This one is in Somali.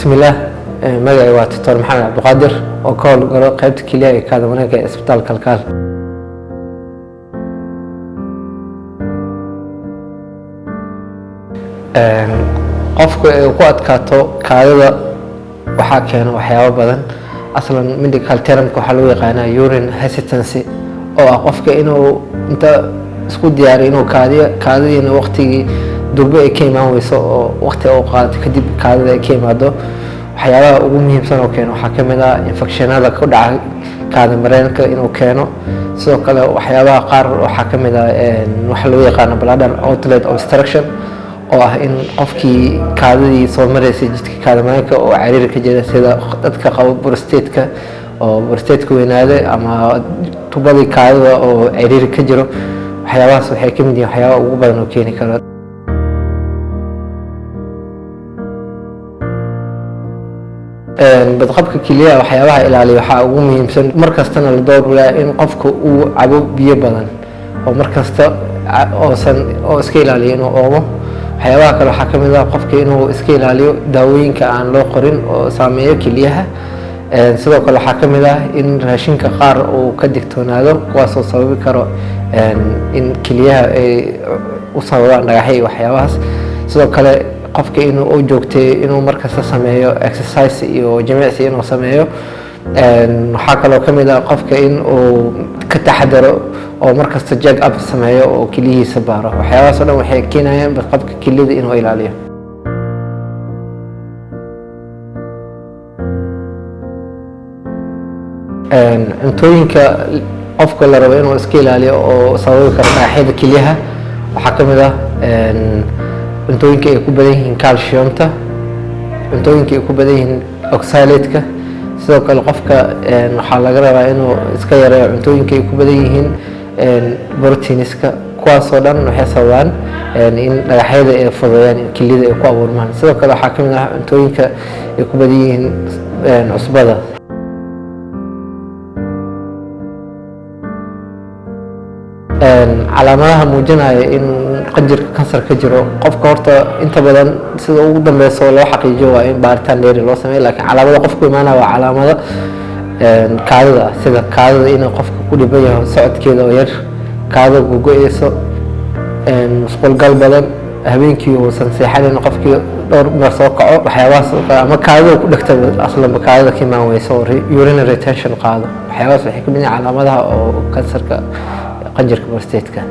بسم الله. magacay waa Dr. Maxamed Cabdiqaadir oo ka howlgala qaybta kaliya ee kaadamaanka ee isbitaalka Kalkaal. qofka ku adkaato kaadida waxa keena waxyaabo badan. aslan medical term waxa loo yaqaanaa urine hesitancy oo ah qofka inuu inta isku diyaariyo inuu kaadiyana waqtigii durba ay ka imaan weyso oo waqti oo qaadato kadib kaadida ay ka imaado. waxyaabaha ugu muhiimsan oo keeno waxaa ka mid ah infectionada ku dhaca kaadi mareenka inuu keeno. sidoo kale waxyaabaha qaar waxaa ka mid ah waxa loo yaqaano bladder outlet obstruction oo ah in qofkii kaadidii soo mareysay jidka kaadi mareenka oo ciriiri ka jira sida dadka qaba prostate-ka oo prostate-ka weynaaday ama tubadii kaadida oo ciriiri ka jiro. waxyaabahaas waxay ka mid yihiin waxyaabaha ugu badan oo keeni kara. badqabka kaliya waxyaabaha ilaaliya waxaa ugu muhiimsan markastana la doorbaa in qofka uu cabo biyo badan oo markasta oo iska ilaaliyo inuu oomo. waxyaabaha kale waxaa ka mid ah qofka inuu iska ilaaliyo daawooyinka aan loo qorin oo saameeyo kaliyaha. sidoo kale waxaa ka mid ah in raashinka qaar uu ka digtoonaado kuwaasoo sababi karo in kaliyaha ay u sababaan dhagaxyo iyo waxyaabahaas. sidoo kale qofka inuu joogteeyo inuu markasta sameeyo exercise iyo jimicsi inuu sameeyo. waxaa kaloo ka mid ah qofka in uu ka taxadaro oo markasta check up sameeyo oo keliyihiisa baaro. waxyaabahaas oo dhan waxay keenayaan badqabka kelida inuu ilaaliyo. cuntooyinka qofka la rabo inuu iska ilaaliyo oo sababi kara dhagaxyada kelyaha waxaa ka mid ah cuntooyinka ay ku badan yihiin calciumta, cuntooyinka ay ku badan yihiin oxalate-ka. sidoo kale qofka waxaa laga rabaa inuu iska yareeyo cuntooyinka ay ku badan yihiin proteiniska. kuwaasoo dhan waxay sababaan in dhagaxyada ay fududeeyaan in kelida ay ku abuurmaan. sidoo kale waxaa ka mid ah cuntooyinka ay ku badan yihiin cusbada. calaamadaha muujinaya in qanjirka kansar ka jiro qofka horta inta badan sida ugu dambeysa oo loo xaqiijiyo waa in baaritaan dheeri loo sameeyo. laakiin calaamada qofku imaanaya waa calaamada kaadida sida kaadida inuu qofka ku dhiban yahay socodkeeda oo yar, kaadida gogo'eyso, musqulgal badan, habeenkii uusan seexanin, qofkii dhowr mar soo kaco. waxyaabahaas ama kaadida ku dhegta aslanba kaadida ka imaan weyso oo urinary retention qaado. waxyaabahaas waxay ka mid yihiin calaamadaha oo kansarka qanjirka prostate-ka.